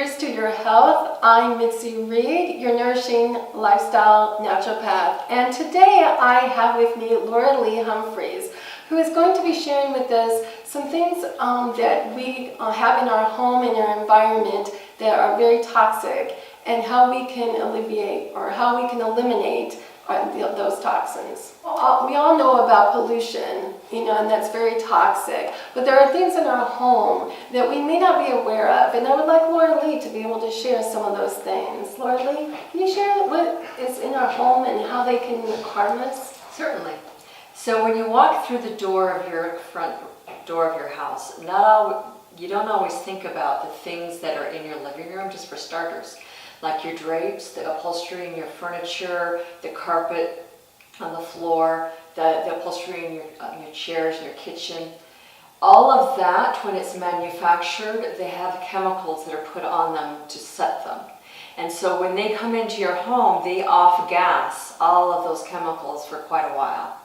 Cheers to your health. I'm Mitzi Reed, your nourishing lifestyle naturopath. And today I have with me Laura Lee Humphreys, who is going to be sharing with us some things that we have in our home and our environment that are very toxic, and how we can alleviate or how we can eliminate those toxins. We all know about pollution, and that's very toxic. But there are things in our home that we may not be aware of, and I would like Laura Lee to be able to share some of those things. Laura Lee, can you share what is in our home and how they can harm us? Certainly. So when you walk through the door of your front door of your house, you don't always think about the things that are in your living room, just for starters. Like your drapes, the upholstery in your furniture, the carpet on the floor, the upholstery in your chairs in your kitchen. All of that, when it's manufactured, they have chemicals that are put on them to set them. And so when they come into your home, they off-gas all of those chemicals for quite a while.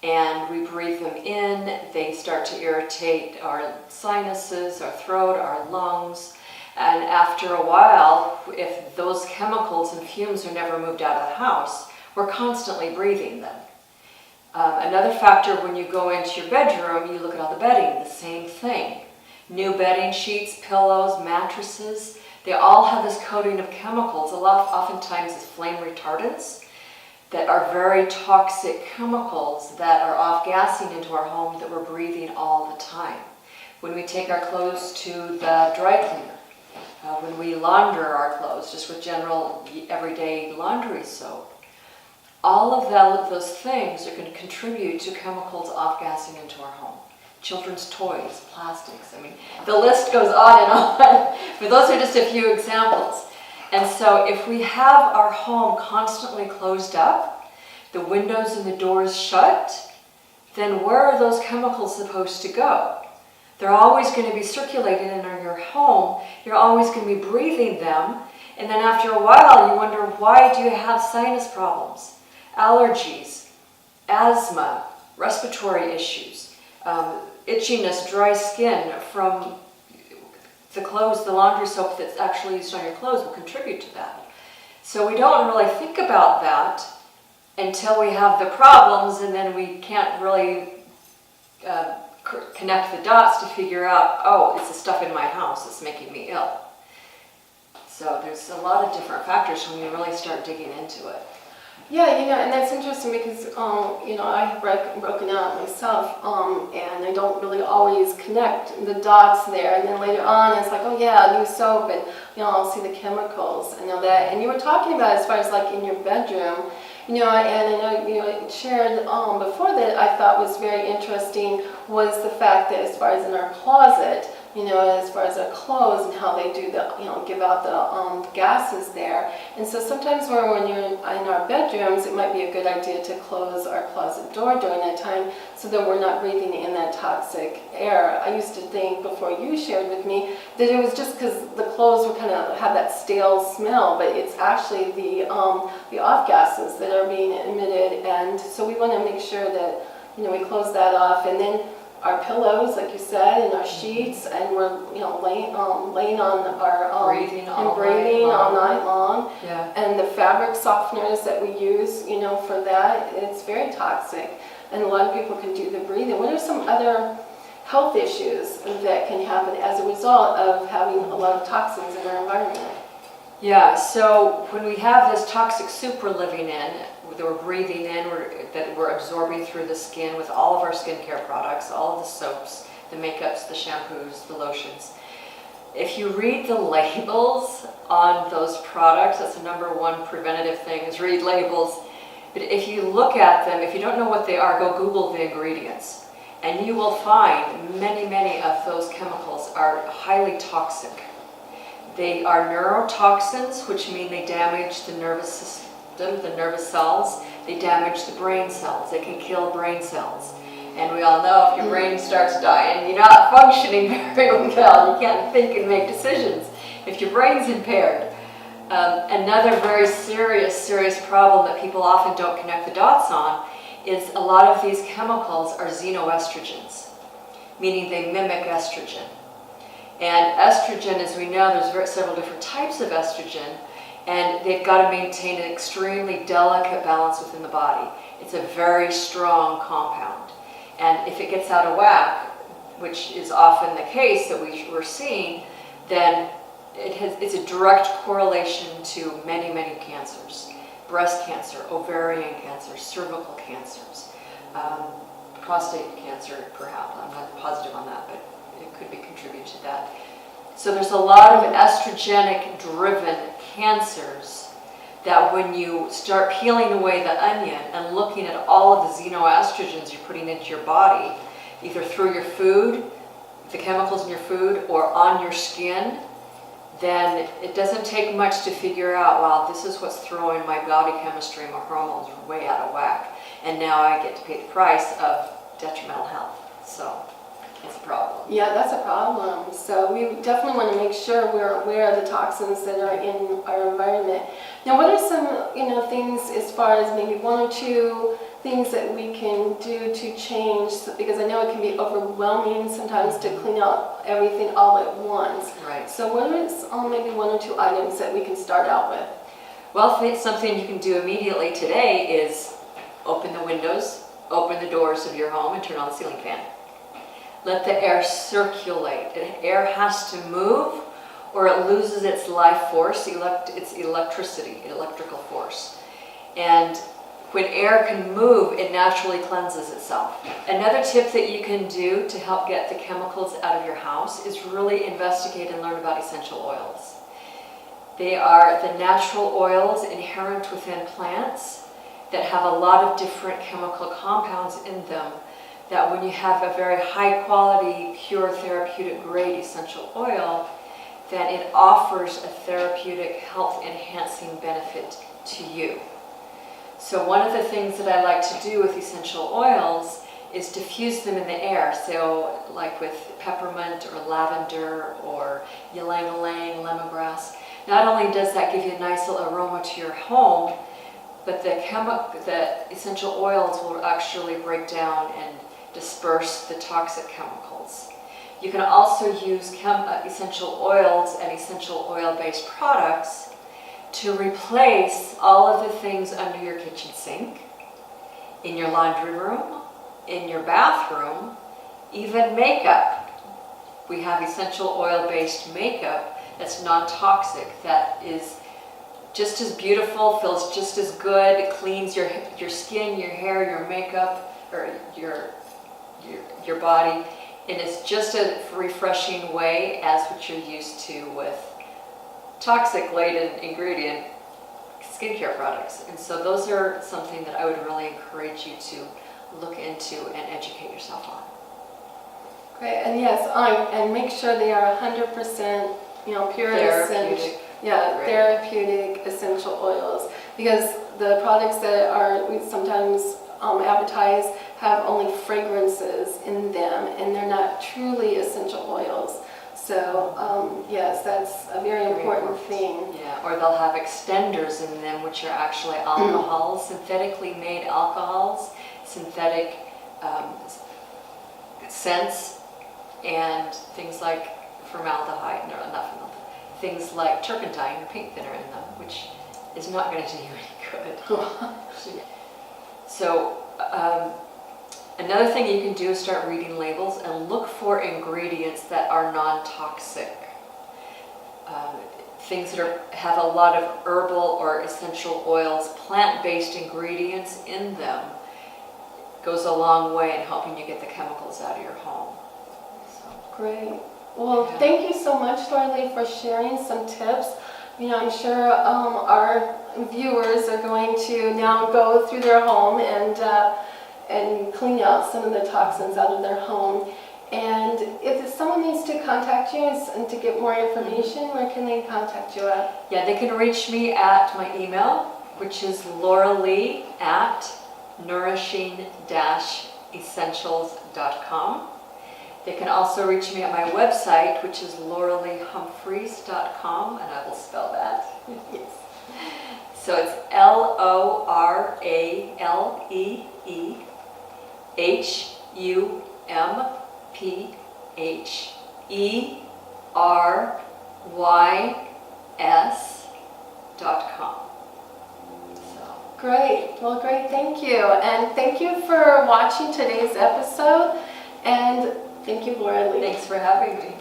And we breathe them in, they start to irritate our sinuses, our throat, our lungs. And after a while, if those chemicals and fumes are never moved out of the house, we're constantly breathing them. Another factor, when you go into your bedroom, you look at all the bedding, the same thing. New bedding sheets, pillows, mattresses, they all have this coating of chemicals, oftentimes as flame retardants, that are very toxic chemicals that are off-gassing into our home that we're breathing all the time. When we take our clothes to the dry cleaner, when we launder our clothes, just with general everyday laundry soap, all of those things are going to contribute to chemicals off-gassing into our home. Children's toys, plastics, the list goes on and on, but those are just a few examples. And so if we have our home constantly closed up, the windows and the doors shut, then where are those chemicals supposed to go? They're always going to be circulating in your home. You're always going to be breathing them. And then after a while, you wonder, why do you have sinus problems, allergies, asthma, respiratory issues, itchiness, dry skin from the clothes, the laundry soap that's actually used on your clothes will contribute to that. So we don't really think about that until we have the problems, and then we can't really connect the dots to figure out, oh, it's the stuff in my house that's making me ill. So there's a lot of different factors when you really start digging into it. Yeah, and that's interesting because, I have broken out myself, and I don't really always connect the dots there. And then later on, it's like, oh yeah, new soap, and, I'll see the chemicals and all that. And you were talking about as far as like in your bedroom, and I know, shared before that I thought was very interesting was the fact that as far as in our closet, as far as our clothes and how they do give out the gases there. And so sometimes when you're in our bedrooms, it might be a good idea to close our closet door during that time so that we're not breathing in that toxic air. I used to think before you shared with me that it was just because the clothes were kind of have that stale smell, but it's actually the off gases that are being emitted. And so we want to make sure that we close that off. And then our pillows, like you said, and our sheets, and we're laying on our breathing all night long. Yeah. And the fabric softeners that we use, for that, it's very toxic, and a lot of people can do the breathing. What are some other health issues that can happen as a result of having a lot of toxins in our environment? Yeah, so when we have this toxic soup we're living in, that we're breathing in, that we're absorbing through the skin with all of our skincare products, all of the soaps, the makeups, the shampoos, the lotions. If you read the labels on those products, that's the number one preventative thing, is read labels. But if you look at them, if you don't know what they are, go Google the ingredients. And you will find many of those chemicals are highly toxic. They are neurotoxins, which mean they damage the nervous system, the nervous cells. They damage the brain cells. They can kill brain cells. And we all know if your brain starts dying, you're not functioning very well. You can't think and make decisions if your brain's impaired. Another very serious problem that people often don't connect the dots on is a lot of these chemicals are xenoestrogens, meaning they mimic estrogen. And estrogen, as we know, there's several different types of estrogen, and they've got to maintain an extremely delicate balance within the body. It's a very strong compound. And if it gets out of whack, which is often the case that we're seeing, then it's a direct correlation to many, many cancers. Breast cancer, ovarian cancer, cervical cancers, prostate cancer perhaps. I'm not positive on that, but it could be contributed to that. So there's a lot of estrogenic-driven cancers that when you start peeling away the onion and looking at all of the xenoestrogens you're putting into your body, either through your food, the chemicals in your food, or on your skin, then it doesn't take much to figure out, wow, this is what's throwing my body chemistry and my hormones way out of whack. And now I get to pay the price of detrimental health. So it's a problem. Yeah, that's a problem. So we definitely want to make sure we're aware of the toxins that are in our environment. Now, what are some, things as far as maybe one or two things that we can do to change? Because I know it can be overwhelming sometimes to clean out everything all at once. Right. So what is maybe one or two items that we can start out with? Well, something you can do immediately today is open the windows, open the doors of your home, and turn on the ceiling fan. Let the air circulate. The air has to move or it loses its life force, its electrical force. And when air can move, it naturally cleanses itself. Another tip that you can do to help get the chemicals out of your house is really investigate and learn about essential oils. They are the natural oils inherent within plants that have a lot of different chemical compounds in them, that when you have a very high quality, pure therapeutic grade essential oil, then it offers a therapeutic health enhancing benefit to you. So one of the things that I like to do with essential oils is diffuse them in the air. So like with peppermint or lavender or ylang-ylang, lemongrass. Not only does that give you a nice little aroma to your home, but the essential oils will actually break down and disperse the toxic chemicals. You can also use essential oils and essential oil-based products to replace all of the things under your kitchen sink, in your laundry room, in your bathroom, even makeup. We have essential oil-based makeup that's non-toxic, that is just as beautiful, feels just as good, it cleans your skin, your hair, your makeup, or your body, and it's just a refreshing way as what you're used to with toxic-laden ingredient skincare products. And so those are something that I would really encourage you to look into and educate yourself on. Great, and yes, and make sure they are 100%, pure Therapeutic. Therapeutic essential oils, because the products that we sometimes advertise have only fragrances in them, and they're not truly essential oils. So yes, that's a very important thing. Yeah, or they'll have extenders in them, which are actually alcohols, synthetically made alcohols, synthetic scents, and things like formaldehyde, no, not formaldehyde, things like turpentine or paint thinner in them, which is not going to do you any good. So another thing you can do is start reading labels and look for ingredients that are non-toxic. Things that have a lot of herbal or essential oils, plant-based ingredients in them goes a long way in helping you get the chemicals out of your home. So. Great. Well, Yeah. Thank you so much, Dorley, for sharing some tips. I'm sure our viewers are going to now go through their home and clean out some of the toxins out of their home. And if someone needs to contact you and to get more information, where can they contact you at? Yeah, they can reach me at my email, which is lauralee@nourishing-essentials.com. They can also reach me at my website, which is lauraleehumphreys.com, and I will spell that. Yes. So it's LORALEEHUMPHREYS.com. RYS.com. Great. Well, great. Thank you. And thank you for watching today's episode. And thank you, Laura Lee. Thanks for having me.